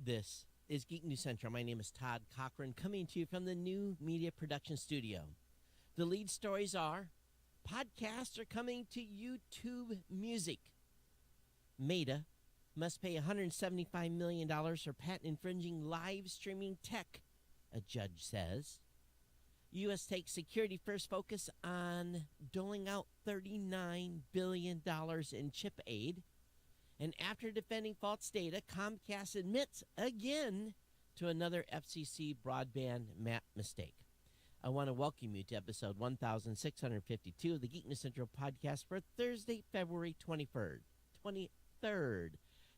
This is Geek News Central. My name is Todd Cochran, coming to you from the new media production studio. The lead stories are: podcasts are coming to YouTube Music. Meta must pay $175 million for patent infringing live streaming tech, a judge says. U.S. takes security first focus on doling out $39 billion in chip aid. And after defending false data, Comcast admits again to another FCC broadband map mistake. I want to welcome you to episode 1652 of the Geek News Central podcast for Thursday, February 23rd.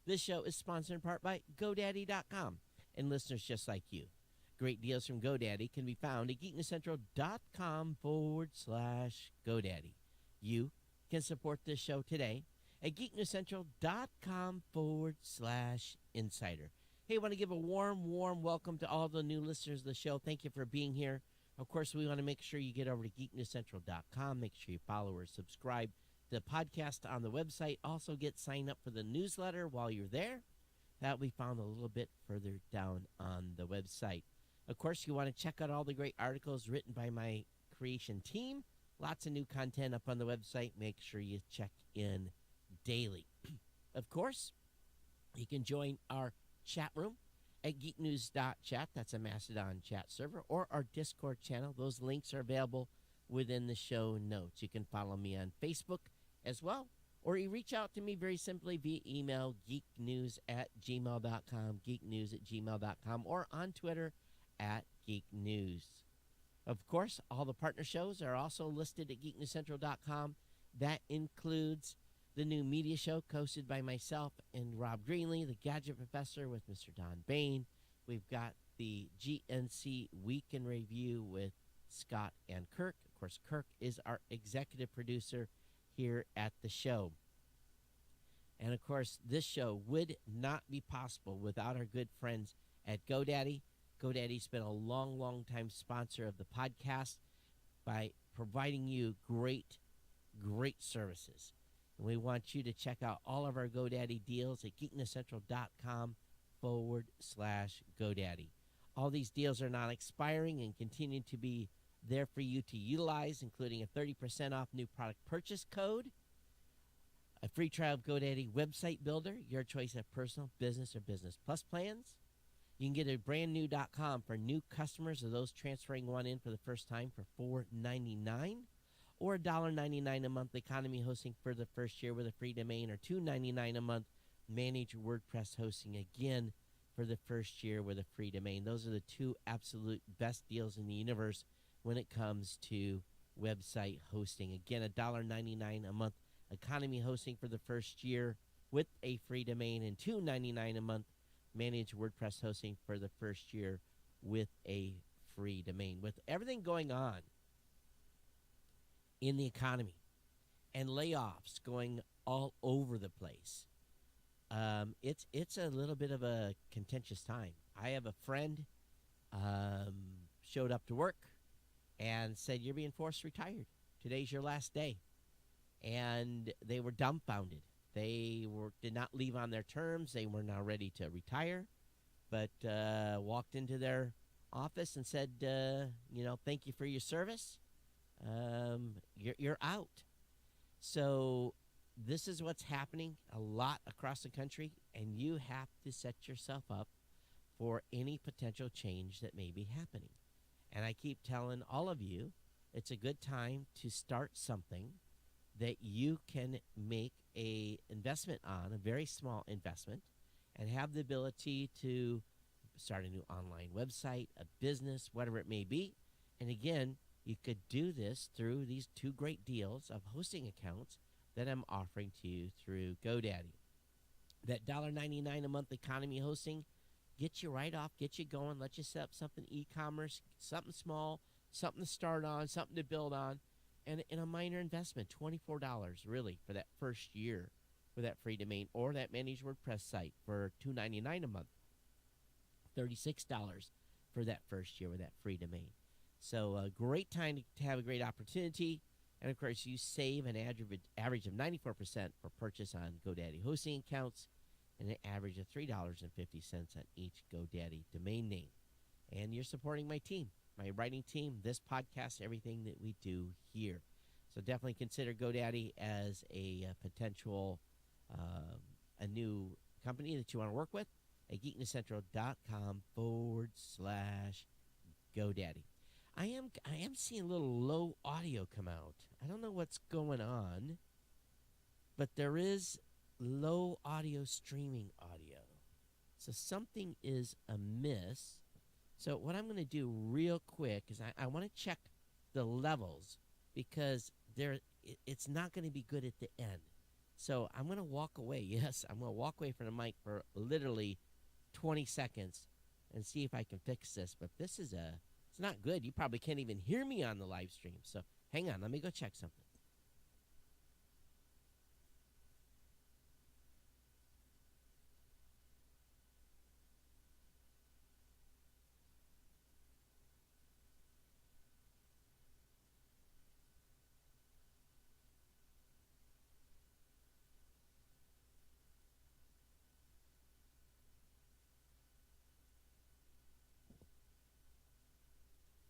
This show is sponsored in part by GoDaddy.com and listeners just like you. Great deals from GoDaddy can be found at geeknewscentral.com/GoDaddy. You can support this show today at geeknewscentral.com/insider. Hey, I want to give a warm welcome to all the new listeners of the show. Thank you for being here. Of course, we want to make sure you get over to geeknewscentral.com. Make sure you follow or subscribe to the podcast on the website. Also, get signed up for the newsletter while you're there. That we found a little bit further down on the website. Of course, you want to check out all the great articles written by my creation team. Lots of new content up on the website. Make sure you check in daily. Of course, you can join our chat room at geeknews.chat. That's a Mastodon chat server, or our Discord channel. Those links are available within the show notes. You can follow me on Facebook as well, or you reach out to me very simply via email, geeknews@gmail.com, geeknews@gmail.com, or on Twitter @geeknews. Of course, all the partner shows are also listed at geeknewscentral.com. That includes the new media show hosted by myself and Rob Greenlee, the Gadget Professor with Mr. Don Bain. We've got the GNC Week in Review with Scott and Kirk. Of course, Kirk is our executive producer here at the show. And of course, this show would not be possible without our good friends at GoDaddy. GoDaddy's been a long time sponsor of the podcast by providing you great services. And we want you to check out all of our GoDaddy deals at geeknewscentral.com/GoDaddy. All these deals are not expiring and continue to be there for you to utilize, including a 30% off new product purchase code, a free trial of GoDaddy Website Builder, your choice of personal, business, or business plus plans. You can get a brand new .com for new customers or those transferring one in for the first time for $4.99, or $1.99 a month economy hosting for the first year with a free domain, or $2.99 a month managed WordPress hosting again for the first year with a free domain. Those are the two absolute best deals in the universe when it comes to website hosting. Again, $1.99 a month economy hosting for the first year with a free domain, and $2.99 a month manage WordPress hosting for the first year with a free domain. With everything going on in the economy and layoffs going all over the place, it's a little bit of a contentious time. I have a friend showed up to work and said, "You're being forced retired. Today's your last day." And they were dumbfounded. They did not leave on their terms. They were now ready to retire, but walked into their office and said, "Thank you for your service. You're out." So this is what's happening a lot across the country, and you have to set yourself up for any potential change that may be happening. And I keep telling all of you, it's a good time to start something that you can make a investment on, a very small investment, and have the ability to start a new online website, a business, whatever it may be. And again, you could do this through these two great deals of hosting accounts that I'm offering to you through GoDaddy. That $1.99 a month economy hosting gets you right off, get you going, let you set up something e-commerce, something small, something to start on, something to build on. And in a minor investment, $24 really for that first year with that free domain, or that managed WordPress site for $2.99 a month, $36 for that first year with that free domain. So a great time to have a great opportunity. And of course, you save an average of 94% for purchase on GoDaddy hosting accounts. and an average of $3.50 on each GoDaddy domain name. And you're supporting my team, my writing team, this podcast, everything that we do here. So definitely consider GoDaddy as a potential, a new company that you want to work with at geeknesscentral.com/GoDaddy. I am seeing a little low audio come out. I don't know what's going on, but there is low audio streaming audio. So something is amiss. So what I'm going to do real quick is I want to check the levels because it's not going to be good at the end. So I'm going to walk away. Yes, I'm going to walk away from the mic for literally 20 seconds and see if I can fix this. But it's not good. You probably can't even hear me on the live stream. So hang on, let me go check something.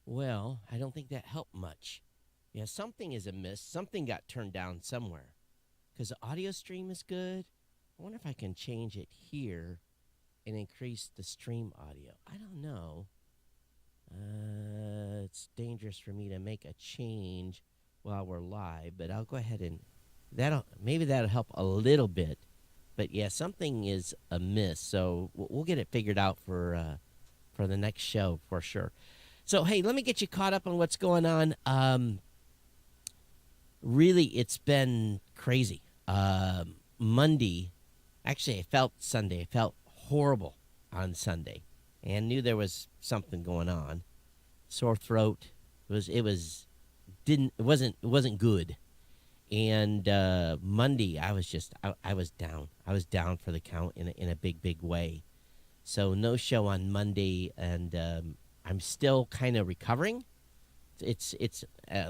Well, I don't think that helped much. Yeah, something is amiss. Something got turned down somewhere. Because the audio stream is good. I wonder if I can change it here and increase the stream audio. I don't know. It's dangerous for me to make a change while we're live, but I'll go ahead and maybe that'll help a little bit. But yeah, something is amiss, so we'll get it figured out for the next show for sure. So hey, let me get you caught up on what's going on. Really, it's been crazy. Monday, actually, I felt Sunday. I felt horrible on Sunday, and knew there was something going on. Sore throat. It wasn't good. And Monday, I was down. I was down for the count in a big way. So no show on Monday, and I'm still kind of recovering. It's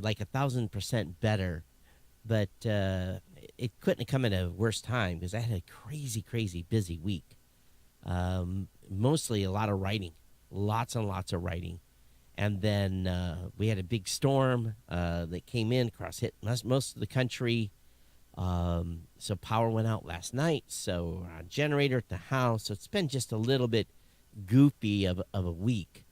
like 1,000% better, but it couldn't have come at a worse time because I had a crazy busy week. Mostly a lot of writing, lots and lots of writing. And then we had a big storm that came in, hit most of the country. So power went out last night. So a generator at the house. So it's been just a little bit goofy of a week.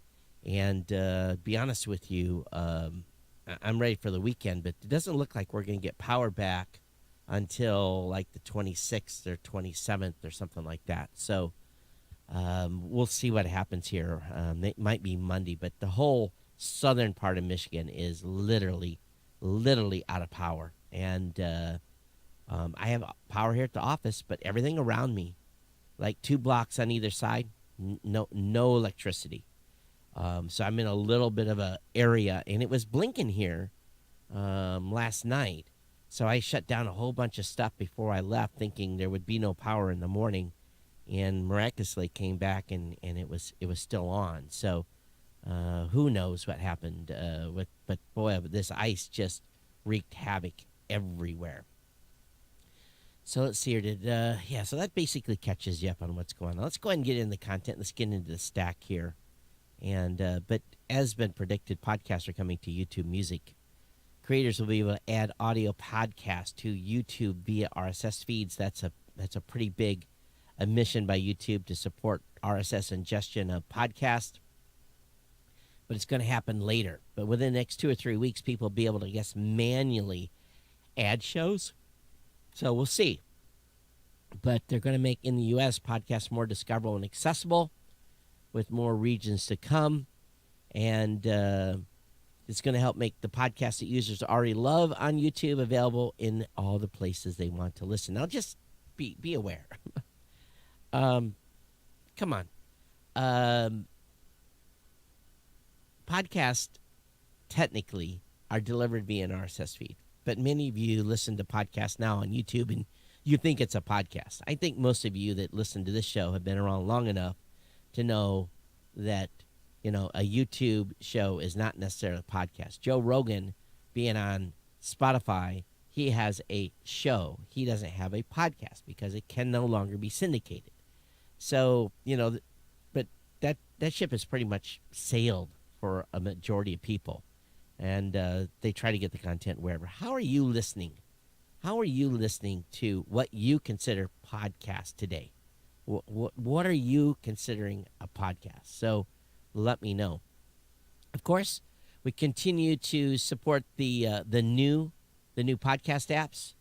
And to be honest with you, I'm ready for the weekend, but it doesn't look like we're going to get power back until like the 26th or 27th or something like that. So we'll see what happens here. It might be Monday, but the whole southern part of Michigan is literally out of power. And I have power here at the office, but everything around me, like 2 blocks on either side, no electricity. So I'm in a little bit of a area, and it was blinking here last night. So I shut down a whole bunch of stuff before I left, thinking there would be no power in the morning, and miraculously came back and it was still on. So who knows what happened but boy, this ice just wreaked havoc everywhere. So let's see here. So that basically catches you up on what's going on. Let's go ahead and get into the content. Let's get into the stack here. And but as been predicted, podcasts are coming to YouTube Music. Creators will be able to add audio podcasts to YouTube via RSS feeds. That's a pretty big mission by YouTube to support RSS ingestion of podcasts. But it's going to happen later. But within the next 2 or 3 weeks, people will be able to, I guess, manually add shows. So we'll see. But they're going to make, in the U.S., podcasts more discoverable and accessible, with more regions to come. And it's going to help make the podcast that users already love on YouTube available in all the places they want to listen. Now, just be aware. Come on. Podcasts, technically, are delivered via an RSS feed. But many of you listen to podcasts now on YouTube, and you think it's a podcast. I think most of you that listen to this show have been around long enough to know that, a YouTube show is not necessarily a podcast. Joe Rogan, being on Spotify, he has a show. He doesn't have a podcast because it can no longer be syndicated. So but that ship has pretty much sailed for a majority of people, and they try to get the content wherever. How are you listening? How are you listening to what you consider podcast today? What are you considering a podcast? So let me know. Of course, we continue to support the new podcast apps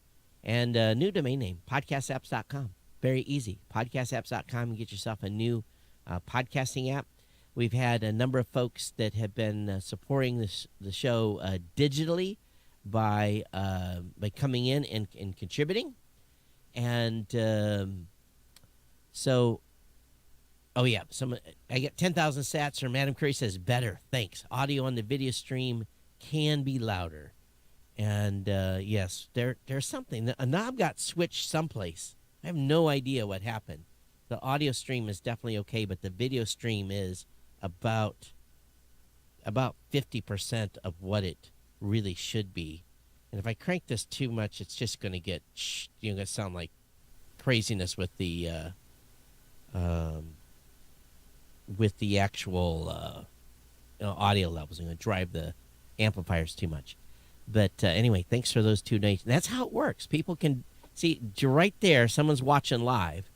and new domain name, podcastapps.com. Very easy. Podcastapps.com. You get yourself a new podcasting app. We've had a number of folks that have been supporting the show digitally by coming in and contributing. And so, oh yeah, I get 10,000 sats from Madam Curry says better. Thanks. Audio on the video stream can be louder. And yes, there's something. A knob got switched someplace. I have no idea what happened. The audio stream is definitely okay, but the video stream is about 50% of what it really should be. And if I crank this too much, it's just going to get, going to sound like craziness with the actual audio levels. I'm going to drive the amplifiers too much. But anyway, thanks for those 2 donations. That's how it works. People can see right there, someone's watching live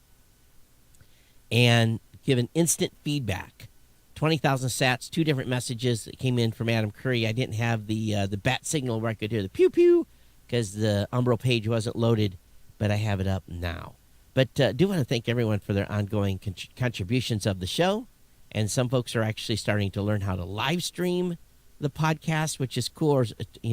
and give an instant feedback. 20,000 sats, 2 different messages that came in from Adam Curry. I didn't have the bat signal where I could hear the pew pew because the Umbro page wasn't loaded, but I have it up now. But do want to thank everyone for their ongoing contributions of the show. And some folks are actually starting to learn how to live stream the podcast, which is cool. Or,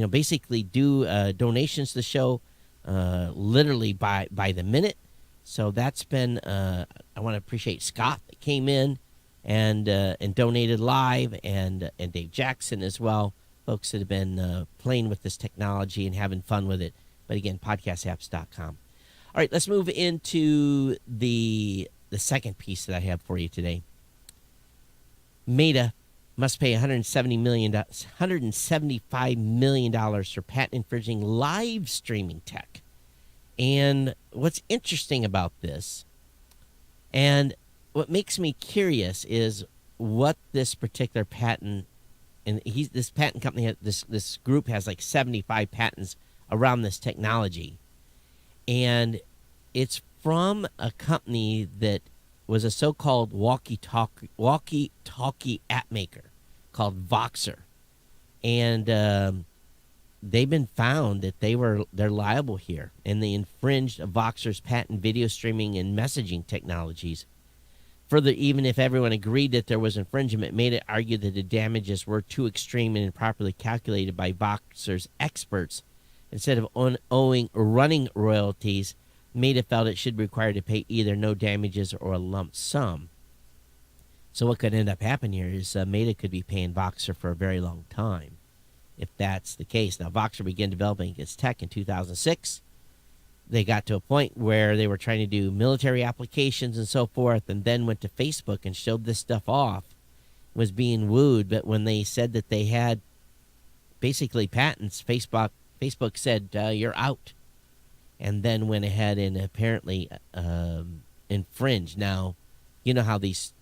basically do donations to the show literally by the minute. So that's been, I want to appreciate Scott that came in and donated live, and Dave Jackson as well. Folks that have been playing with this technology and having fun with it. But again, podcastapps.com. All right, let's move into the second piece that I have for you today. Meta must pay $175 million for patent infringing live streaming tech. And what's interesting about this, and what makes me curious, is what this particular patent, and this patent company, this group has like 75 patents around this technology. And it's from a company that was a so-called walkie-talkie app maker called Voxer. And they've been found that they're liable here, and they infringed Voxer's patent video streaming and messaging technologies. Further, even if everyone agreed that there was infringement, Meta argued that the damages were too extreme and improperly calculated by Voxer's experts. Instead of owing running royalties, Meta felt it should be required to pay either no damages or a lump sum. So what could end up happening here is Meta could be paying Voxer for a very long time, if that's the case. Now, Voxer began developing its tech in 2006. They got to a point where they were trying to do military applications and so forth, and then went to Facebook and showed this stuff off, was being wooed. But when they said that they had basically patents, Facebook said, you're out, and then went ahead and apparently infringed. Now, you know how these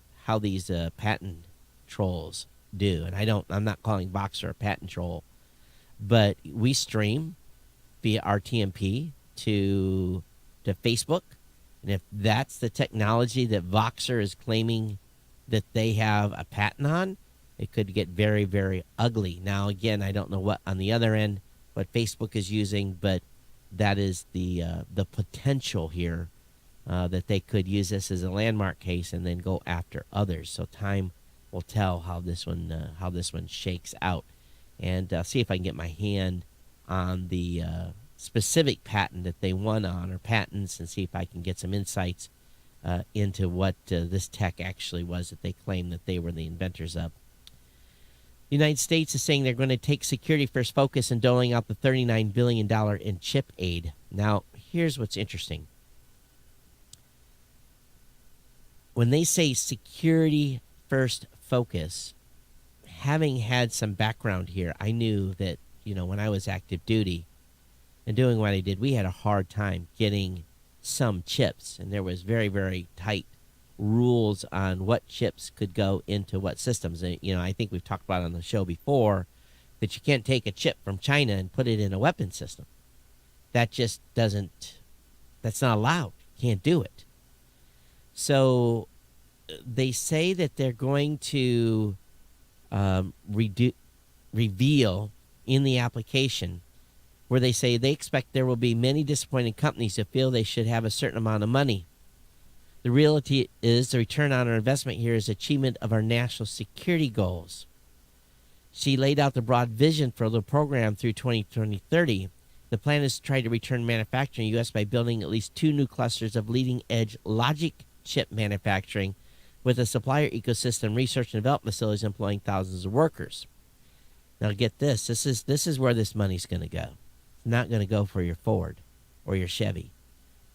patent trolls do, and I'm not calling Voxer a patent troll, but we stream via RTMP to Facebook, and if that's the technology that Voxer is claiming that they have a patent on, it could get very, very ugly. Now, again, I don't know what on the other end what Facebook is using, but that is the potential here that they could use this as a landmark case and then go after others. So time will tell how this one shakes out, and see if I can get my hand on the specific patent that they won on, or patents, and see if I can get some insights into what this tech actually was that they claim that they were the inventors of. The United States is saying they're going to take security first focus in doling out the $39 billion in chip aid. Now, here's what's interesting. When they say security first focus, having had some background here, I knew that, when I was active duty and doing what I did, we had a hard time getting some chips, and there was very, very tight rules on what chips could go into what systems. And, I think we've talked about on the show before that you can't take a chip from China and put it in a weapon system. That just doesn't, that's not allowed. Can't do it. So they say that they're going to reveal in the application where they say they expect there will be many disappointed companies that feel they should have a certain amount of money. The reality is the return on our investment here is achievement of our national security goals. She laid out the broad vision for the program through 2030. The plan is to try to return manufacturing in the U.S. by building at least 2 new clusters of leading-edge logic chip manufacturing with a supplier ecosystem, research and development facilities employing thousands of workers. Now get this. This is where this money's going to go. It's not going to go for your Ford or your Chevy.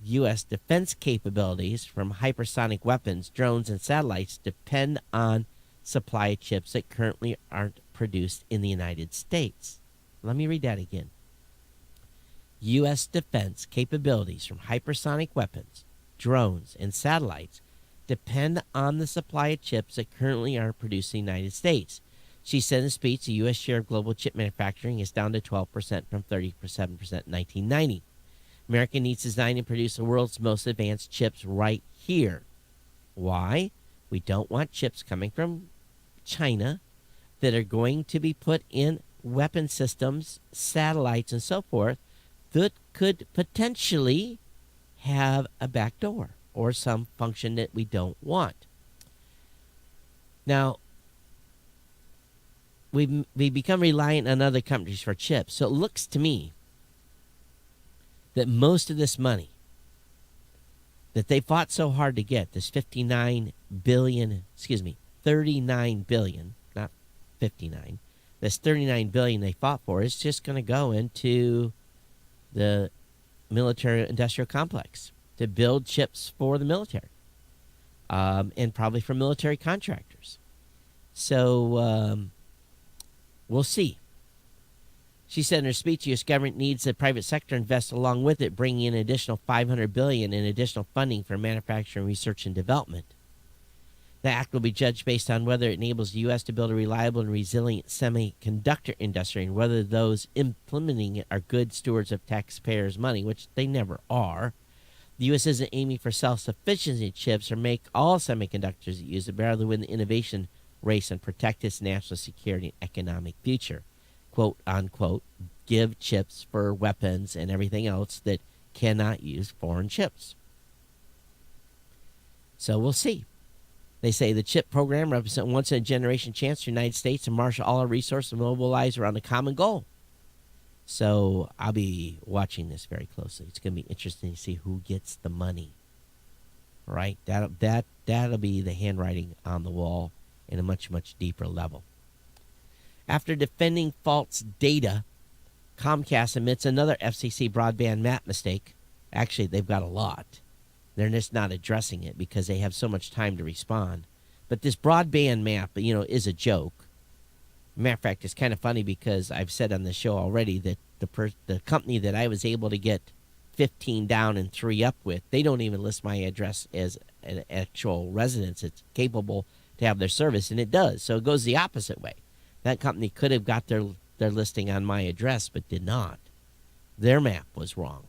U.S. defense capabilities from hypersonic weapons, drones, and satellites depend on supply of chips that currently aren't produced in the United States. Let me read that again. U.S. defense capabilities from hypersonic weapons, drones, and satellites depend on the supply of chips that currently aren't produced in the United States. She said in a speech the U.S. share of global chip manufacturing is down to 12% from 37% in 1990. America needs to design and produce the world's most advanced chips right here. Why? We don't want chips coming from China that are going to be put in weapon systems, satellites, and so forth that could potentially have a backdoor or some function that we don't want. Now, we become reliant on other countries for chips. So it looks to me that most of this money that they fought so hard to get, this 39 billion, not 59, this 39 billion they fought for is just going to go into the military industrial complex to build chips for the military, and probably for military contractors. So we'll see. She said in her speech, the U.S. government needs the private sector to invest along with it, bringing in an additional $500 billion in additional funding for manufacturing, research, and development. The act will be judged based on whether it enables the U.S. to build a reliable and resilient semiconductor industry and whether those implementing it are good stewards of taxpayers' money, which they never are. The U.S. isn't aiming for self-sufficiency in chips or make all semiconductors that use it, but rather win the innovation race and protect its national security and economic future. Quote, unquote, give chips for weapons and everything else that cannot use foreign chips. So we'll see. They say the chip program represents a once-in-a-generation chance for the United States to marshal all our resources and mobilize around a common goal. So I'll be watching this very closely. It's going to be interesting to see who gets the money. Right? That'll be the handwriting on the wall in a much, much deeper level. After defending false data, Comcast admits another FCC broadband map mistake. Actually, they've got a lot. They're just not addressing it because they have so much time to respond. But this broadband map, is a joke. Matter of fact, it's kind of funny because I've said on the show already that the company that I was able to get 15 down and 3 up with, they don't even list my address as an actual residence. It's capable to have their service, and it does. So it goes the opposite way. That company could have got their listing on my address, but did not. Their map was wrong.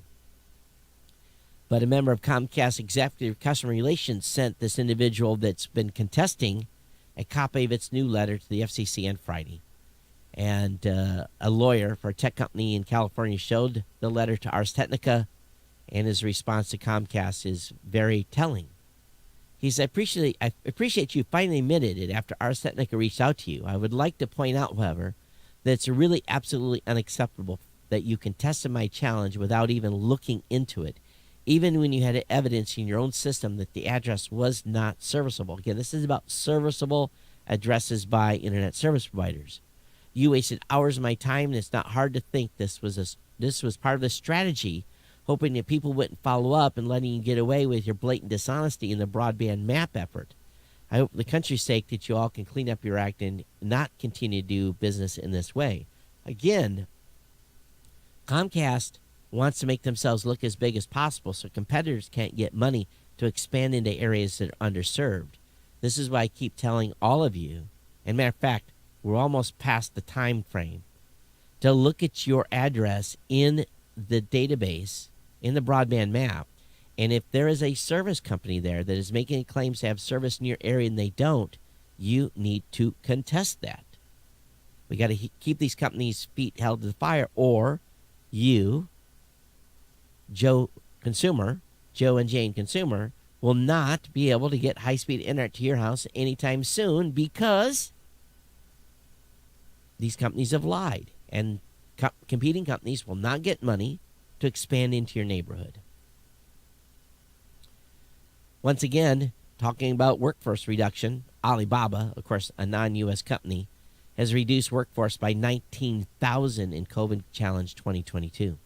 But a member of Comcast Executive Customer Relations sent this individual that's been contesting a copy of its new letter to the FCC on Friday. And a lawyer for a tech company in California showed the letter to Ars Technica, and his response to Comcast is very telling. He said, I appreciate you finally admitted it after Ars Technica reached out to you. I would like to point out, however, that it's really absolutely unacceptable that you contested my challenge without even looking into it, even when you had evidence in your own system that the address was not serviceable. Again, this is about serviceable addresses by internet service providers. You wasted hours of my time, and it's not hard to think this was part of the strategy, hoping that people wouldn't follow up and letting you get away with your blatant dishonesty in the broadband map effort. I hope for the country's sake that you all can clean up your act and not continue to do business in this way. Again, Comcast wants to make themselves look as big as possible so competitors can't get money to expand into areas that are underserved. This is why I keep telling all of you, and matter of fact, we're almost past the time frame, to look at your address in the database, in the broadband map, and if there is a service company there that is making claims to have service in your area and they don't, you need to contest that. We got to keep these companies' feet held to the fire, or you, Joe and Jane Consumer, will not be able to get high-speed internet to your house anytime soon because these companies have lied, and competing companies will not get money to expand into your neighborhood. Once again, talking about workforce reduction, Alibaba, of course, a non-U.S. company, has reduced workforce by 19,000 in COVID Challenge 2022.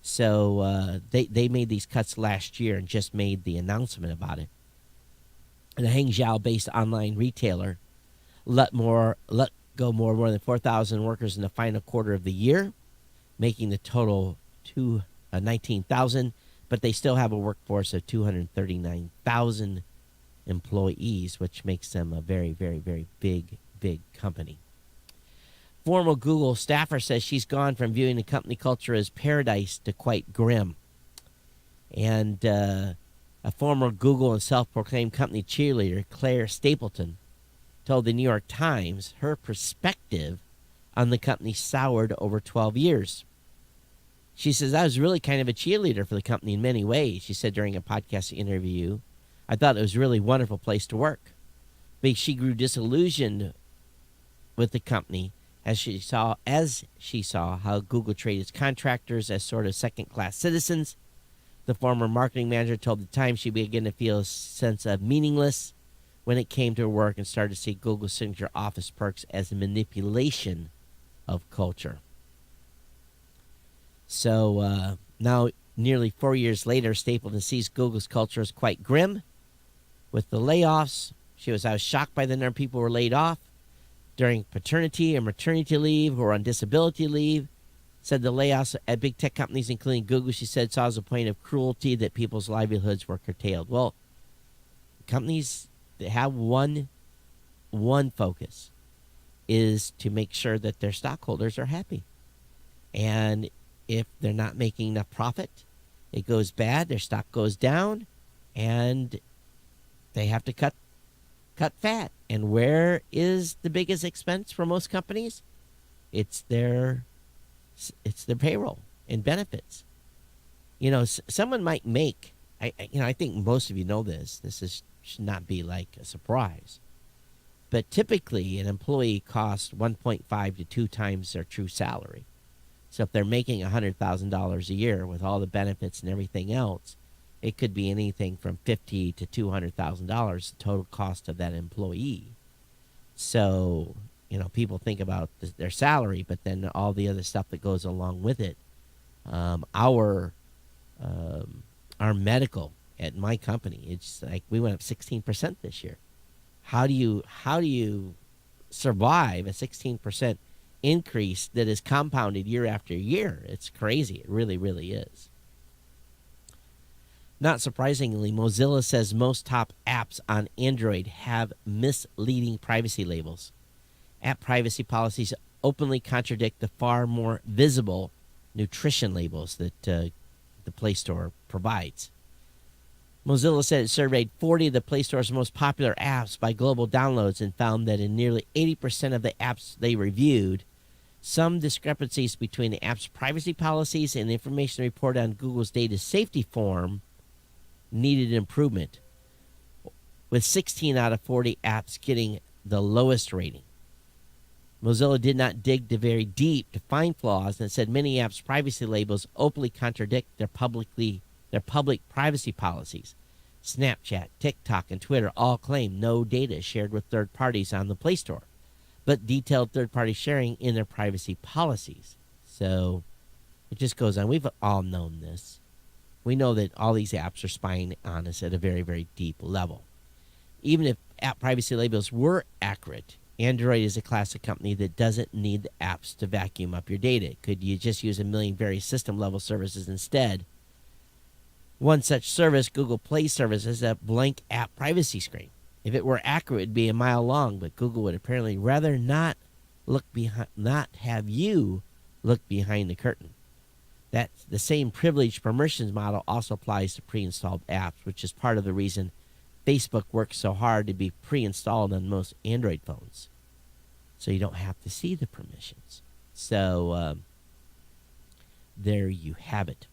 So they made these cuts last year and just made the announcement about it. And the Hangzhou-based online retailer let go more than 4,000 workers in the final quarter of the year, making the total to 19,000. But they still have a workforce of 239,000 employees, which makes them a very, very, very big company. Former Google staffer says she's gone from viewing the company culture as paradise to quite grim. And a former Google and self-proclaimed company cheerleader, Claire Stapleton, told the New York Times her perspective on the company soured over 12 years. She says, I was really kind of a cheerleader for the company in many ways. She said during a podcast interview, I thought it was a really wonderful place to work. But she grew disillusioned with the company as she saw how Google treated its contractors as sort of second-class citizens. The former marketing manager told the Times she began to feel a sense of meaningless when it came to her work and started to see Google's signature office perks as a manipulation of culture. So now, nearly 4 years later, Stapleton sees Google's culture as quite grim. With the layoffs, I was shocked by the number of people who were laid off during paternity and maternity leave or on disability leave. Said the layoffs at big tech companies, including Google, she said, saw as a point of cruelty that people's livelihoods were curtailed. Well, companies that have one focus is to make sure that their stockholders are happy. And if they're not making enough profit, it goes bad, their stock goes down, and they have to cut fat. And where is the biggest expense for most companies? It's their payroll and benefits. You know, someone might make, I think most of you know this. Should not be like a surprise. But typically, an employee costs 1.5 to 2 times their true salary. So if they're making $100,000 a year with all the benefits and everything else, it could be anything from $50,000 to $200,000 the total cost of that employee. So, you know, people think about their salary, but then all the other stuff that goes along with it. Our medical at my company, it's like we went up 16% this year. How do you survive a 16% increase that is compounded year after year? It's crazy. It really, really is. Not surprisingly, Mozilla says most top apps on Android have misleading privacy labels. App privacy policies openly contradict the far more visible nutrition labels that the Play Store provides. Mozilla said it surveyed 40 of the Play Store's most popular apps by global downloads and found that in nearly 80% of the apps they reviewed, some discrepancies between the app's privacy policies and the information reported on Google's data safety form needed improvement, with 16 out of 40 apps getting the lowest rating. Mozilla did not dig very deep to find flaws and said many apps' privacy labels openly contradict their public privacy policies. Snapchat, TikTok, and Twitter all claim no data is shared with third parties on the Play Store, but detailed third-party sharing in their privacy policies. So it just goes on. We've all known this. We know that all these apps are spying on us at a very, very deep level. Even if app privacy labels were accurate, Android is a classic company that doesn't need the apps to vacuum up your data. Could you just use a million various system-level services instead? One such service, Google Play service, is a blank app privacy screen. If it were accurate, it'd be a mile long, but Google would apparently rather not have you look behind the curtain. That the same privileged permissions model also applies to pre-installed apps, which is part of the reason Facebook works so hard to be pre-installed on most Android phones, so you don't have to see the permissions. So there you have it.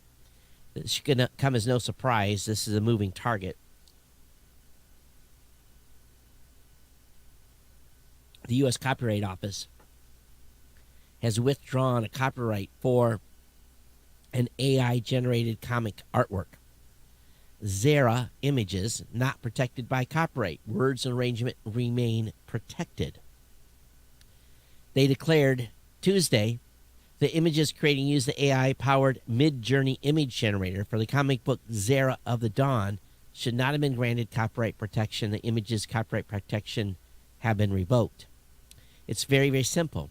This should come as no surprise. This is a moving target. The U.S. Copyright Office has withdrawn a copyright for an AI-generated comic artwork. Zera images not protected by copyright. Words and arrangement remain protected. They declared Tuesday the images creating use the AI-powered Mid-Journey image generator for the comic book Zera of the Dawn should not have been granted copyright protection. The images' copyright protection have been revoked. It's very, very simple.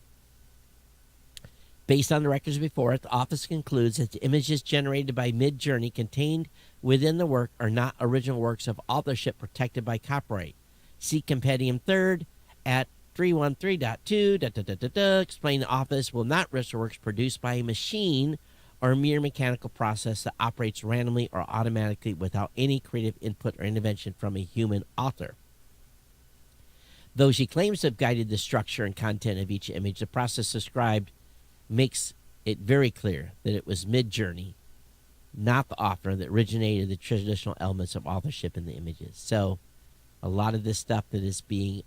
Based on the records before it, the office concludes that the images generated by Mid-Journey contained within the work are not original works of authorship protected by copyright. See Compendium 3rd at 313.2. Explain the office will not register works produced by a machine or a mere mechanical process that operates randomly or automatically without any creative input or intervention from a human author. Though she claims to have guided the structure and content of each image, the process described makes it very clear that it was Mid-Journey, not the author, that originated the traditional elements of authorship in the images. So a lot of this stuff that is being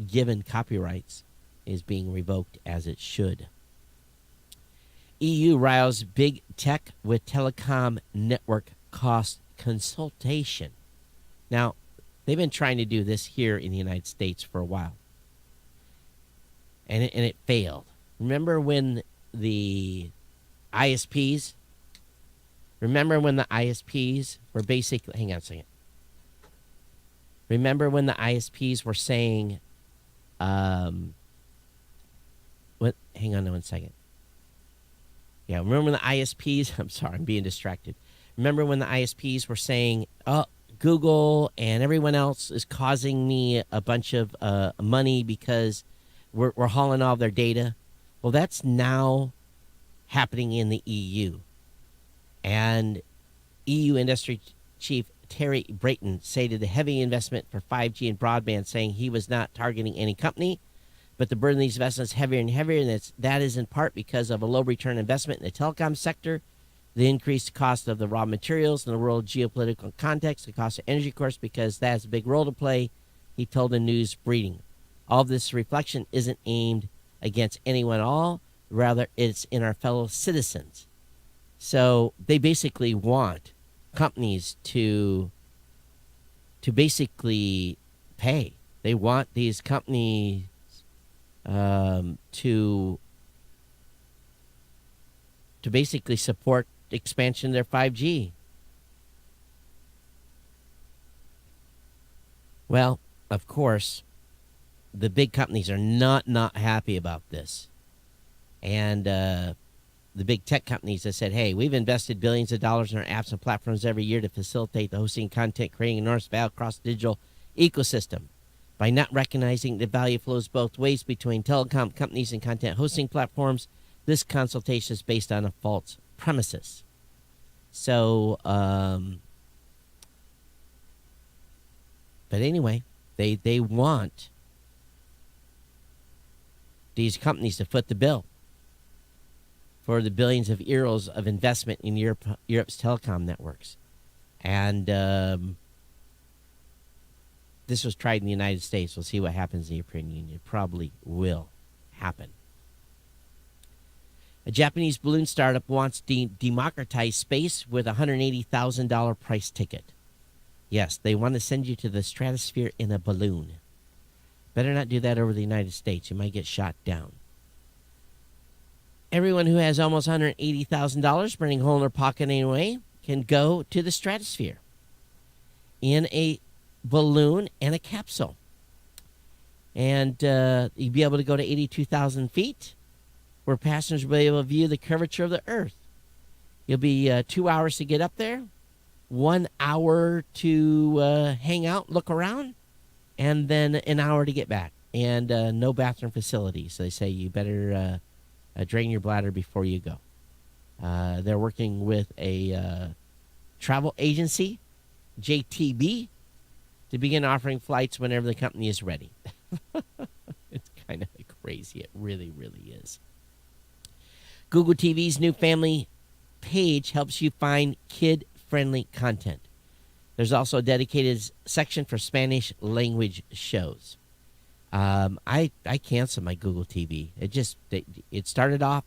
given copyrights is being revoked, as it should. EU riles big tech with telecom network cost consultation. Now, they've been trying to do this here in the United States for a while, and it failed. Remember when the ISPs were basically, hang on a second. Remember when the ISPs were saying, hang on one second. Yeah, remember when the ISPs, I'm sorry, I'm being distracted. Remember when the ISPs were saying, oh, Google and everyone else is causing me a bunch of money because we're hauling all their data? Well, that's now happening in the EU. And EU industry chief Terry Brayton stated the heavy investment for 5G and broadband, saying he was not targeting any company, but the burden of these investments is heavier and heavier, and that is in part because of a low return investment in the telecom sector, the increased cost of the raw materials in the world geopolitical context, the cost of energy, of course, because that has a big role to play, he told the news briefing. All of this reflection isn't aimed against anyone at all, rather it's in our fellow citizens. So they basically want companies to basically pay. They want these companies to basically support expansion of their 5G. Well, of course, the big companies are not happy about this. And the big tech companies that said, hey, we've invested billions of dollars in our apps and platforms every year to facilitate the hosting content, creating enormous value across the digital ecosystem. By not recognizing the value flows both ways between telecom companies and content hosting platforms, this consultation is based on a false premises. So, but anyway, they want these companies to foot the bill for the billions of euros of investment in Europe's telecom networks. And this was tried in the United States. We'll see what happens in the European Union. It probably will happen. A Japanese balloon startup wants to democratize space with a $180,000 price ticket. Yes, they want to send you to the stratosphere in a balloon. Better not do that over the United States. You might get shot down. Everyone who has almost $180,000 burning a hole in their pocket anyway can go to the stratosphere in a balloon and a capsule. And you'll be able to go to 82,000 feet, where passengers will be able to view the curvature of the Earth. You'll be 2 hours to get up there, 1 hour to hang out, look around, and then an hour to get back. And no bathroom facility. So they say you better drain your bladder before you go. They're working with a travel agency, JTB, to begin offering flights whenever the company is ready. It's kind of crazy. It really, really is. Google TV's new family page helps you find kid-friendly content. There's also a dedicated section for Spanish language shows. I canceled my Google TV. It started off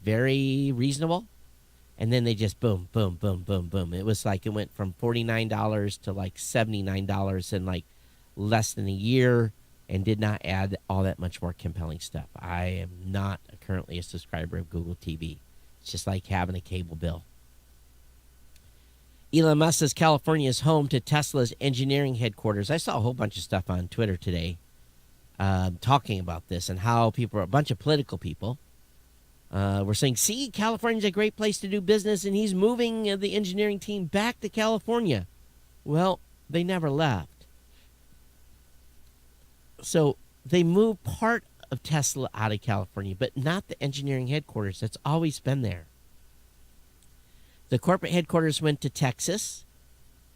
very reasonable, and then they just boom, boom, boom, boom, boom. It was like it went from $49 to like $79 in like less than a year, and did not add all that much more compelling stuff. I am not currently a subscriber of Google TV. It's just like having a cable bill. Elon Musk says California is home to Tesla's engineering headquarters. I saw a whole bunch of stuff on Twitter today talking about this and how people, a bunch of political people, were saying, see, California's a great place to do business, and he's moving the engineering team back to California. Well, they never left. So they moved part of Tesla out of California, but not the engineering headquarters. That's always been there. The corporate headquarters went to Texas,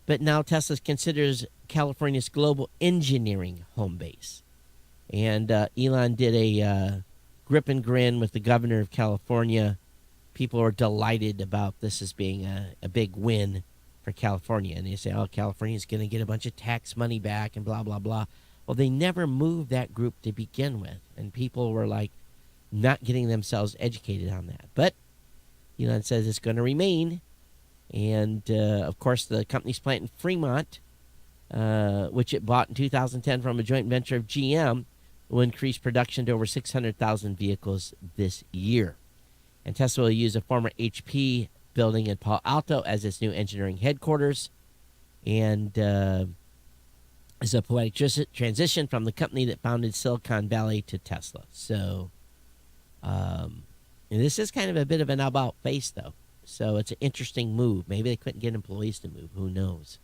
but now Tesla considers California's global engineering home base. And Elon did a grip and grin with the governor of California. People are delighted about this as being a big win for California. And they say, oh, California's going to get a bunch of tax money back and blah, blah, blah. Well, they never moved that group to begin with. And people were like not getting themselves educated on that. But Elon says it's going to remain. And, of course, the company's plant in Fremont, which it bought in 2010 from a joint venture of GM, will increase production to over 600,000 vehicles this year. And Tesla will use a former HP building in Palo Alto as its new engineering headquarters. And is a poetic transition from the company that founded Silicon Valley to Tesla. So and this is kind of a bit of an about face, though. So it's an interesting move. Maybe they couldn't get employees to move. Who knows?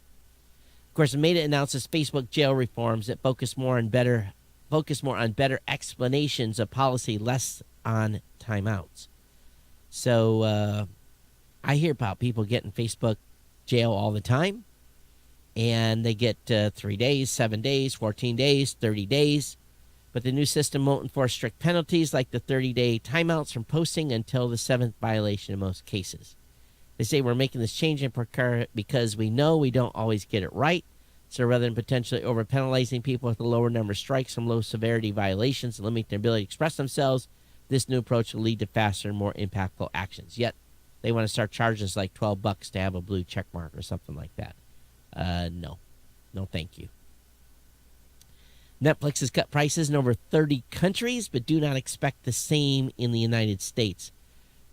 Of course, Meta announces Facebook jail reforms that focus more on better explanations of policy, less on timeouts. So I hear about people getting Facebook jail all the time, and they get 3 days, 7 days, 14 days, 30 days. But the new system won't enforce strict penalties like the 30-day timeouts from posting until the 7th violation in most cases. They say we're making this change in because we know we don't always get it right. So rather than potentially over-penalizing people with a lower number of strikes from low-severity violations and limiting their ability to express themselves, this new approach will lead to faster and more impactful actions. Yet, they want to start charging us like $12 to have a blue check mark or something like that. No, thank you. Netflix has cut prices in over 30 countries, but do not expect the same in the United States.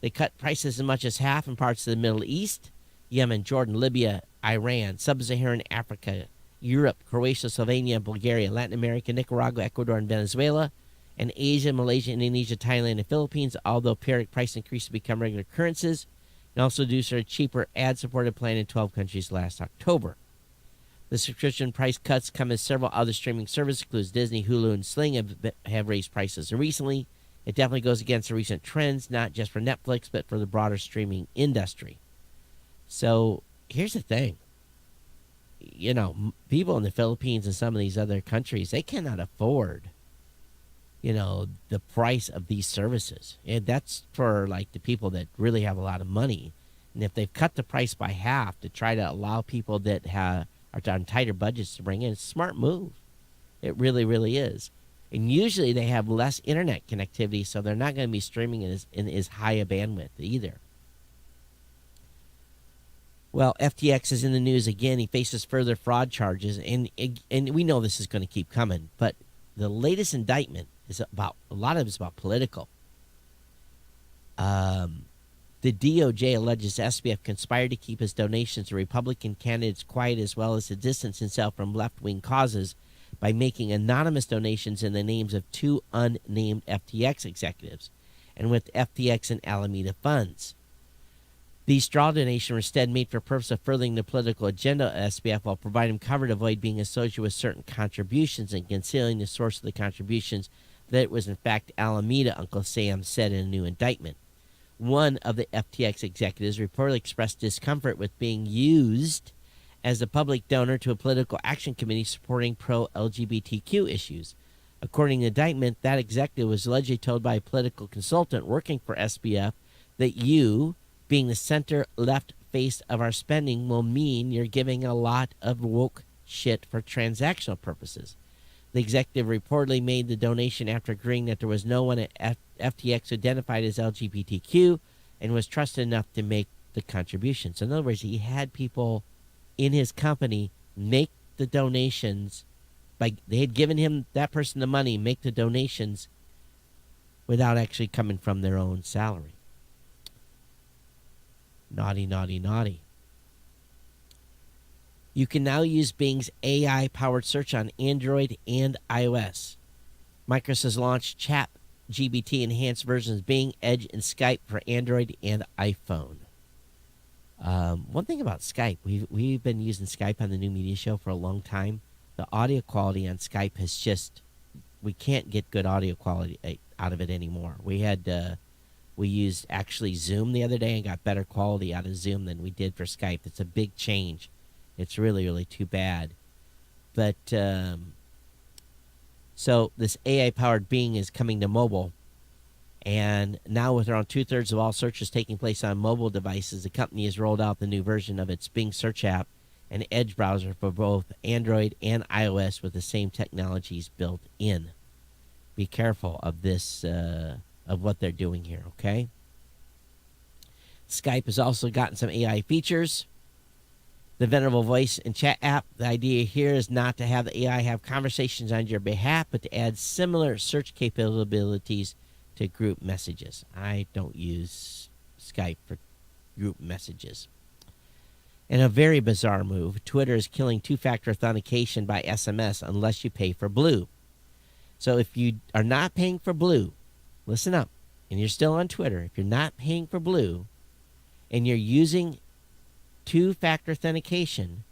They cut prices as much as half in parts of the Middle East, Yemen, Jordan, Libya, Iran, Sub-Saharan Africa, Europe, Croatia, Slovenia, Bulgaria, Latin America, Nicaragua, Ecuador, and Venezuela, and Asia, Malaysia, Indonesia, Thailand, and Philippines, although periodic price increases become regular occurrences, and also due to a cheaper ad-supported plan in 12 countries last October. The subscription price cuts come as several other streaming services, including Disney, Hulu, and Sling, have raised prices recently. It definitely goes against the recent trends, not just for Netflix, but for the broader streaming industry. So here's the thing. You know, people in the Philippines and some of these other countries, they cannot afford, the price of these services. And that's for, like, the people that really have a lot of money. And if they've cut the price by half to try to allow people that are on tighter budgets to bring in, it's a smart move. It really, really is. And usually they have less internet connectivity, so they're not going to be streaming in as high a bandwidth either. Well, FTX is in the news again. He faces further fraud charges, and we know this is going to keep coming. But the latest indictment is about, a lot of it is about political. The DOJ alleges SBF conspired to keep his donations to Republican candidates quiet, as well as to distance himself from left-wing causes by making anonymous donations in the names of two unnamed FTX executives and with FTX and Alameda funds. These straw donations were instead made for the purpose of furthering the political agenda of SBF while providing cover to avoid being associated with certain contributions and concealing the source of the contributions, that it was in fact Alameda, Uncle Sam said in a new indictment. One of the FTX executives reportedly expressed discomfort with being used as a public donor to a political action committee supporting pro-LGBTQ issues. According to the indictment, that executive was allegedly told by a political consultant working for SBF that you, being the center-left face of our spending, will mean you're giving a lot of woke shit for transactional purposes. The executive reportedly made the donation after agreeing that there was no one at FTX identified as LGBTQ and was trusted enough to make the contribution. So in other words, he had people in his company make the donations. They had given him, that person, the money, make the donations without actually coming from their own salary. Naughty, naughty, naughty. You can now use Bing's AI-powered search on Android and iOS. Microsoft has launched ChatGPT enhanced versions of Bing, Edge, and Skype for Android and iPhone. One thing about Skype, we've been using Skype on the New Media Show for a long time. The audio quality on Skype has just, we can't get good audio quality out of it anymore. We used actually Zoom the other day and got better quality out of Zoom than we did for Skype. It's a big change. It's really, really too bad. But, so this AI-powered Bing is coming to mobile. And now with around 2/3 of all searches taking place on mobile devices, the company has rolled out the new version of its Bing search app and Edge browser for both Android and iOS with the same technologies built in. Be careful of this, of what they're doing here, okay? Skype has also gotten some AI features. The venerable voice and chat app, the idea here is not to have the AI have conversations on your behalf, but to add similar search capabilities to group messages. I don't use Skype for group messages. In a very bizarre move, Twitter is killing two-factor authentication by SMS unless you pay for Blue. So if you are not paying for Blue, listen up, and you're still on Twitter, if you're not paying for Blue and you're using two-factor authentication,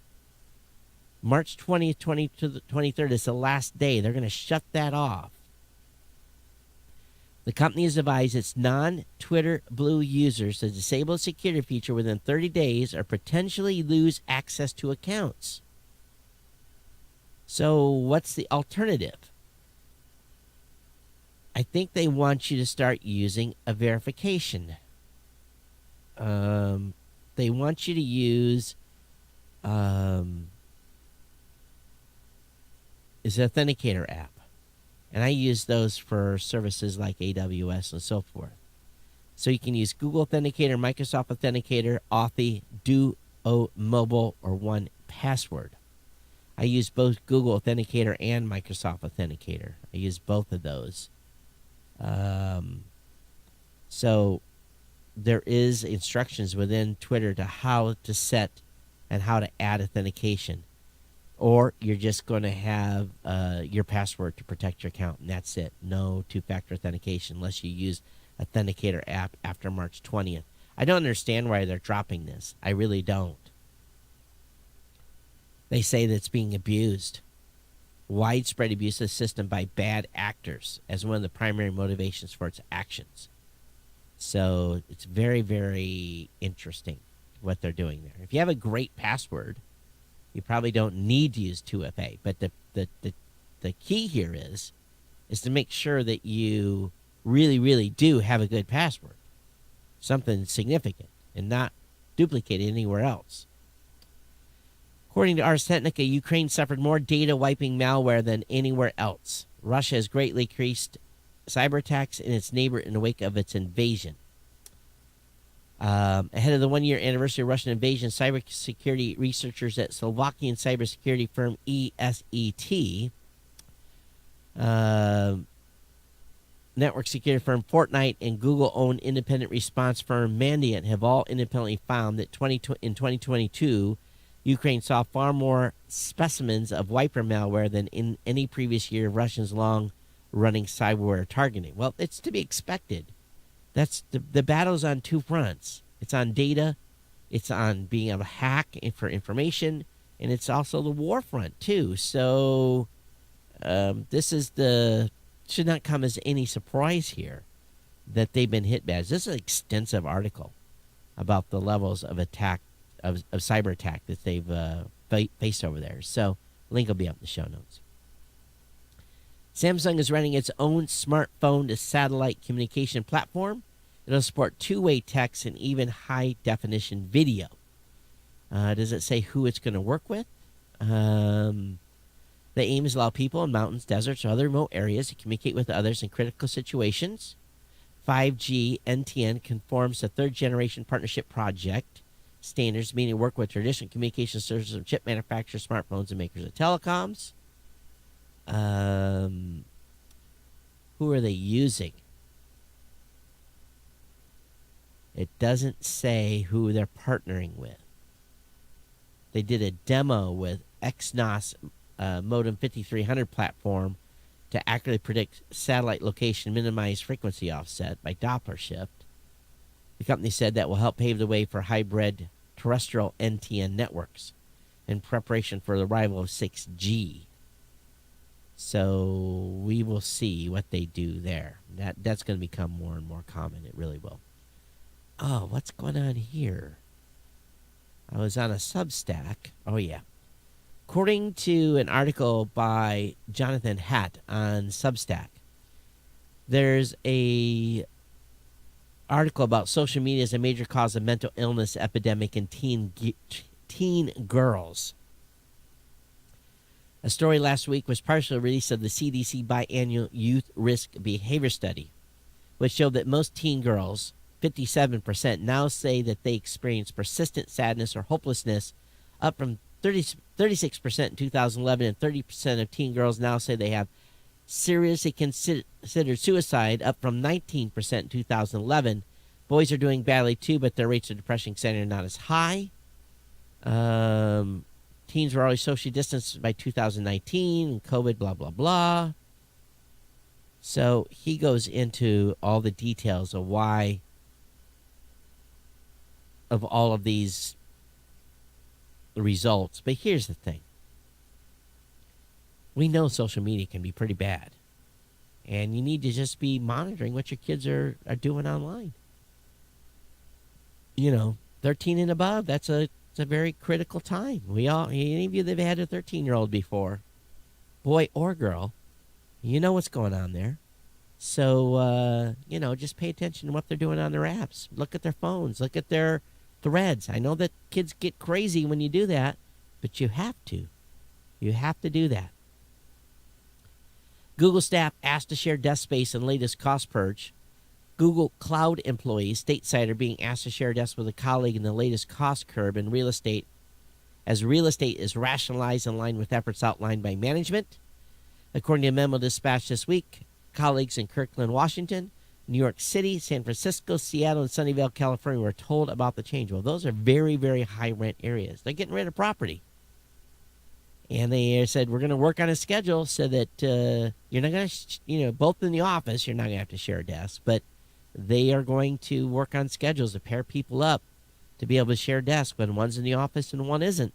March 20th, 20 to the 23rd is the last day. They're going to shut that off. The company has advised its non-Twitter Blue users to disable the security feature within 30 days or potentially lose access to accounts. So what's the alternative? I think they want you to start using a verification. They want you to use is an authenticator app. And I use those for services like AWS and so forth. So you can use Google Authenticator, Microsoft Authenticator, Authy, Duo Mobile, or 1Password. I use both Google Authenticator and Microsoft Authenticator. I use both of those. So there is instructions within Twitter to how to set and how to add authentication. Or you're just going to have your password to protect your account, and that's it. No two-factor authentication unless you use Authenticator app after March 20th. I don't understand why they're dropping this. I really don't. They say that it's being abused. Widespread abuse of the system by bad actors as one of the primary motivations for its actions. So it's very, very interesting what they're doing there. If you have a great password, you probably don't need to use 2FA. But the key here is to make sure that you really, really do have a good password. Something significant and not duplicated anywhere else. According to Ars Technica, Ukraine suffered more data wiping malware than anywhere else. Russia has greatly increased cyber attacks in its neighbor in the wake of its invasion. Ahead of the one-year anniversary of Russian invasion, cybersecurity researchers at Slovakian cybersecurity firm ESET, network security firm Fortnite, and Google-owned independent response firm Mandiant have all independently found that in 2022, Ukraine saw far more specimens of wiper malware than in any previous year of Russia's long-running cyberware targeting. Well, it's to be expected. That's the battle's on two fronts. It's on data It's on being able to hack for information, and it's also the war front too. So this is the should not come as any surprise here that they've been hit bad. This is an extensive article about the levels of attack of cyber attack that they've faced over there. So link will be up in the show notes. Samsung is running its own smartphone to satellite communication platform. It'll support two-way text and even high-definition video. Does it say who it's going to work with? The aim is to allow people in mountains, deserts, or other remote areas to communicate with others in critical situations. 5G NTN conforms to third-generation partnership project standards, meaning work with traditional communication services of chip manufacturers, smartphones, and makers of telecoms. Who are they using? It doesn't say who they're partnering with. They did a demo with XNOS modem 5300 platform to accurately predict satellite location, minimize frequency offset by Doppler shift. The company said that will help pave the way for hybrid terrestrial NTN networks in preparation for the arrival of 6G. So we will see what they do there. That's going to become more and more common. It really will. Oh, what's going on here? I was on a Substack. Oh, yeah. According to an article by Jonathan Hatt on Substack, there's a article about social media as a major cause of mental illness epidemic in teen girls. A story last week was partial release of the CDC biannual Youth Risk Behavior Study, which showed that most teen girls, 57%, now say that they experience persistent sadness or hopelessness, up from 36% in 2011, and 30% of teen girls now say they have seriously considered suicide, up from 19% in 2011. Boys are doing badly too, but their rates of depression are not as high. Teens were always socially distanced by 2019, COVID, blah, blah, blah. So he goes into all the details of why, of all of these results. But here's the thing. We know social media can be pretty bad. And you need to just be monitoring what your kids are doing online. 13 and above, it's a very critical time. Any of you that have had a 13-year-old before, boy or girl, you know what's going on there. So, just pay attention to what they're doing on their apps. Look at their phones. Look at their threads. I know that kids get crazy when you do that, but you have to. You have to do that. Google staff asked to share desk space in latest cost purge. Google Cloud employees stateside are being asked to share desks with a colleague in the latest cost curve in real estate, as real estate is rationalized in line with efforts outlined by management. According to a memo dispatched this week, colleagues in Kirkland, Washington, New York City, San Francisco, Seattle, and Sunnyvale, California were told about the change. Well, those are very, very high rent areas. They're getting rid of property. And they said, we're going to work on a schedule so that you're not going to, both in the office, you're not going to have to share a desk, but they are going to work on schedules to pair people up to be able to share desks when one's in the office and one isn't.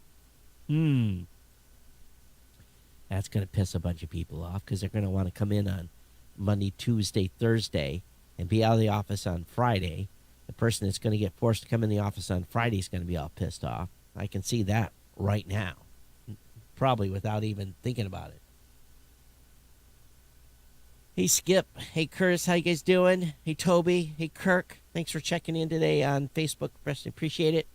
That's going to piss a bunch of people off because they're going to want to come in on Monday, Tuesday, Thursday, and be out of the office on Friday. The person that's going to get forced to come in the office on Friday is going to be all pissed off. I can see that right now, probably without even thinking about it. Hey, Skip. Hey, Curtis. How you guys doing? Hey, Toby. Hey, Kirk. Thanks for checking in today on Facebook. Appreciate it.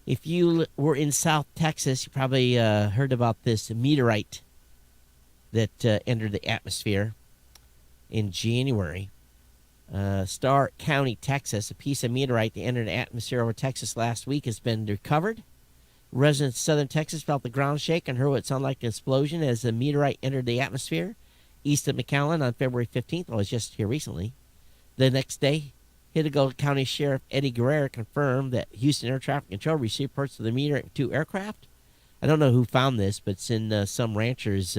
If you were in South Texas, you probably heard about this meteorite that entered the atmosphere in January. Starr County, Texas, a piece of meteorite that entered the atmosphere over Texas last week has been recovered. Residents of southern Texas felt the ground shake and heard what sounded like an explosion as the meteorite entered the atmosphere east of McAllen on February 15th. I was just here recently. The next day, Hidalgo County Sheriff Eddie Guerrero confirmed that Houston Air Traffic Control received reports of the meteorite with 2 aircraft. I don't know who found this, but it's in some rancher's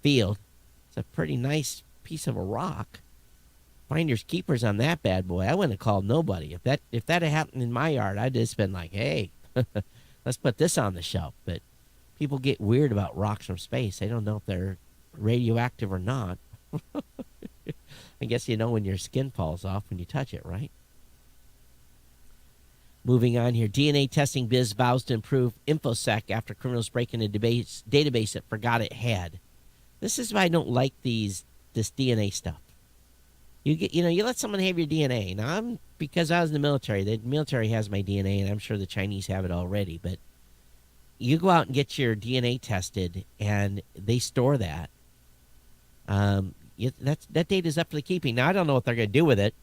field. It's a pretty nice piece of a rock. finders keepers on that bad boy. I wouldn't have called nobody. If that had happened in my yard, I'd just been like, hey, let's put this on the shelf. But people get weird about rocks from space. They don't know if they're radioactive or not. I guess you know when your skin falls off when you touch it, right? Moving on here, DNA testing biz vows to improve InfoSec after criminals break into database it forgot it had. This is why I don't like this DNA stuff. You let someone have your DNA. Now, because I was in the military has my DNA, and I'm sure the Chinese have it already. But you go out and get your DNA tested, and they store that. That data is up for the keeping. Now, I don't know what they're going to do with it.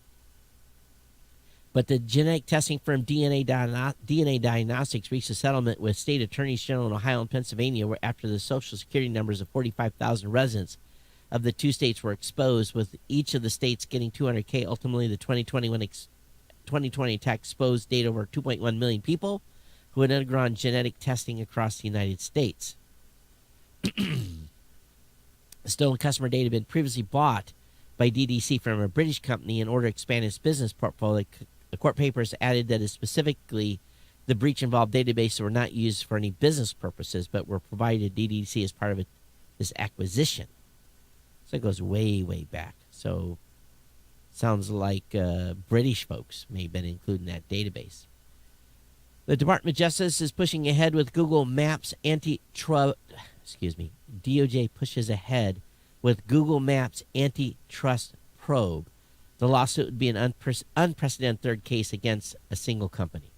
But the genetic testing firm DNA Diagnostics reached a settlement with state attorneys general in Ohio and Pennsylvania after the Social Security numbers of 45,000 residents of the two states were exposed, with each of the states getting $200K. Ultimately, the 2020 attack exposed data over 2.1 million people who had undergone genetic testing across the United States. The stolen customer data had been previously bought by DDC from a British company in order to expand its business portfolio. The court papers added that specifically the breach involved databases were not used for any business purposes, but were provided to DDC as part of this acquisition. So it goes way, way back. So sounds like British folks may have been included in that database. The Department of Justice is pushing ahead with Google Maps DOJ pushes ahead with Google Maps antitrust probe. The lawsuit would be an unprecedented third case against a single company.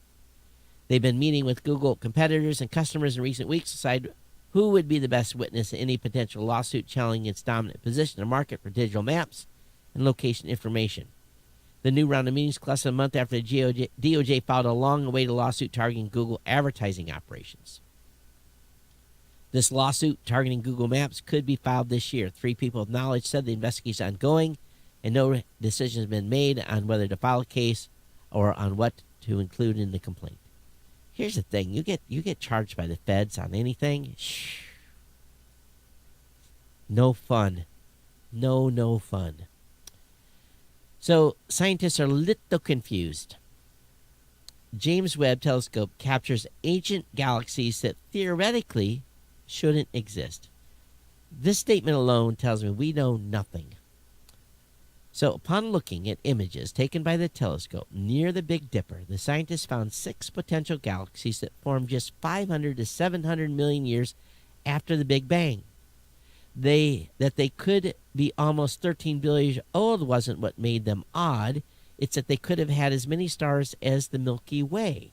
They've been meeting with Google competitors and customers in recent weeks to decide who would be the best witness in any potential lawsuit challenging its dominant position in the market for digital maps and location information. The new round of meetings comes less than a month after the DOJ filed a long-awaited lawsuit targeting Google advertising operations. This lawsuit targeting Google Maps could be filed this year. 3 people of knowledge said the investigation is ongoing, and no decision has been made on whether to file a case or on what to include in the complaint. Here's the thing: you get charged by the feds on anything. Shh. No fun. No fun. So scientists are a little confused. James Webb Telescope captures ancient galaxies that theoretically shouldn't exist. This statement alone tells me we know nothing. So upon looking at images taken by the telescope near the Big Dipper, the scientists found 6 potential galaxies that formed just 500 to 700 million years after the Big Bang. That they could be almost 13 billion years old wasn't what made them odd. It's that they could have had as many stars as the Milky Way.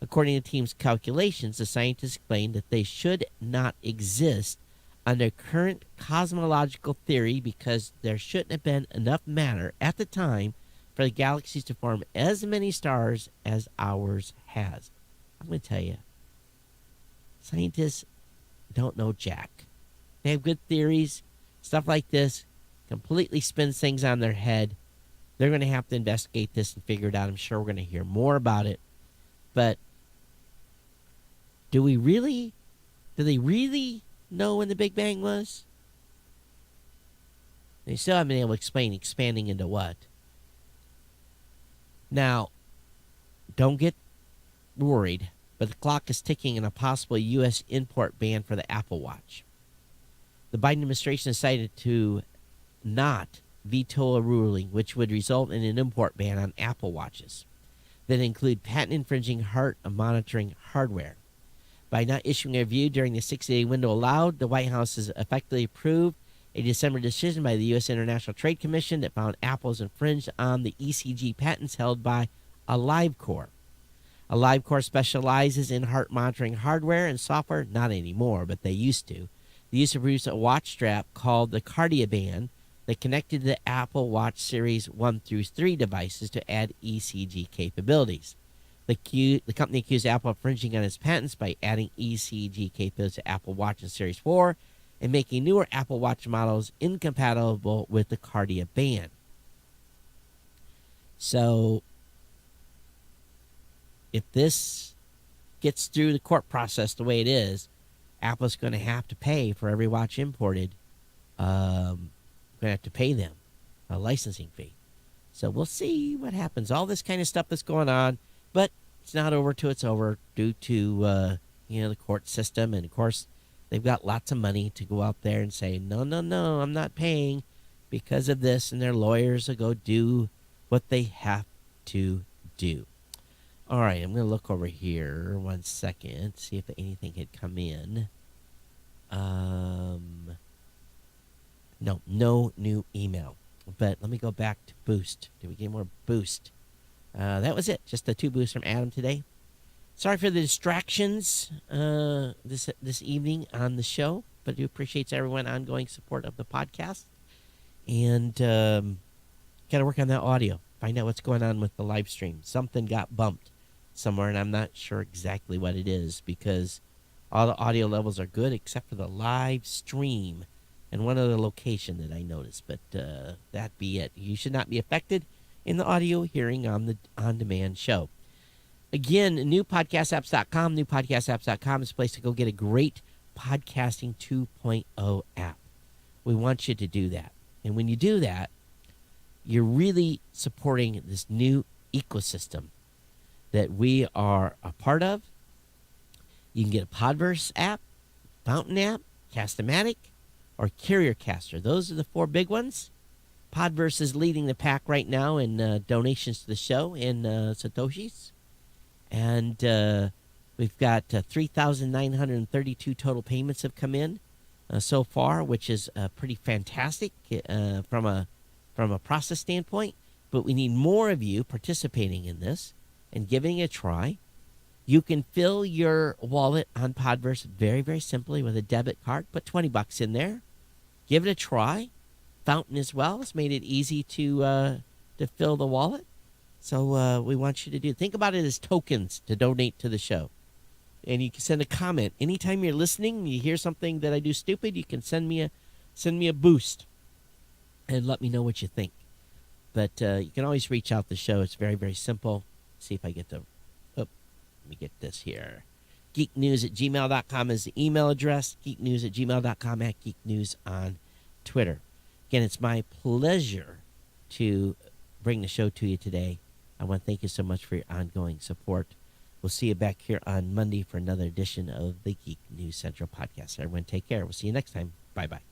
According to the team's calculations, the scientists explained that they should not exist under current cosmological theory because there shouldn't have been enough matter at the time for the galaxies to form as many stars as ours has. I'm going to tell you, scientists don't know jack. They have good theories. Stuff like this completely spins things on their head. They're going to have to investigate this and figure it out. I'm sure we're going to hear more about it. But do they really know when the Big Bang was? They still haven't been able to explain expanding into what. Now, don't get worried, but the clock is ticking on a possible U.S. import ban for the Apple Watch. The Biden administration decided to not veto a ruling which would result in an import ban on Apple Watches that include patent-infringing heart monitoring hardware. By not issuing a review during the 60-day window allowed, the White House has effectively approved a December decision by the U.S. International Trade Commission that found Apple has infringed on the ECG patents held by AliveCor. AliveCor specializes in heart monitoring hardware and software, not anymore, but they used to. They used to produce a watch strap called the Cardioband that connected to the Apple Watch Series 1 through 3 devices to add ECG capabilities. The company accused Apple of infringing on its patents by adding ECG capabilities to Apple Watch and Series 4 and making newer Apple Watch models incompatible with the Cardioband. So, if this gets through the court process the way it is, Apple's going to have to pay for every watch imported. Going to have to pay them a licensing fee. So we'll see what happens. All this kind of stuff that's going on, but it's not over till it's over due to the court system, and of course they've got lots of money to go out there and say no, no, no, I'm not paying because of this, and their lawyers will go do what they have to do. All right, I'm going to look over here 1 second, see if anything had come in. No new email. But let me go back to Boost. Did we get more Boost? That was it. Just the 2 boosts from Adam today. Sorry for the distractions this evening on the show, but I do appreciate everyone's ongoing support of the podcast. And got to work on that audio. Find out what's going on with the live stream. Something got bumped somewhere, and I'm not sure exactly what it is because all the audio levels are good except for the live stream and one other location that I noticed. But that be it. You should not be affected in the audio hearing on the on-demand show. Again, newpodcastapps.com. Newpodcastapps.com is a place to go get a great podcasting 2.0 app. We want you to do that. And when you do that, you're really supporting this new ecosystem that we are a part of. You can get a Podverse app, Fountain app, Cast-O-Matic, or Carrier Caster. Those are the 4 big ones. Podverse is leading the pack right now in donations to the show in Satoshis. And we've got 3,932 total payments have come in so far, which is pretty fantastic from a process standpoint. But we need more of you participating in this and giving it a try. You can fill your wallet on Podverse very, very simply with a debit card. Put $20 in there. Give it a try. Fountain as well has made it easy to fill the wallet. So we want you to do. Think about it as tokens to donate to the show. And you can send a comment. Anytime you're listening, you hear something that I do stupid, you can send me a boost and let me know what you think. But you can always reach out the show. It's very, very simple. See if I get the... Oh, let me get this here. geeknews@gmail.com is the email address. geeknews@gmail.com, @geeknews on Twitter. Again, it's my pleasure to bring the show to you today. I want to thank you so much for your ongoing support. We'll see you back here on Monday for another edition of the Geek News Central podcast. Everyone take care. We'll see you next time. Bye-bye.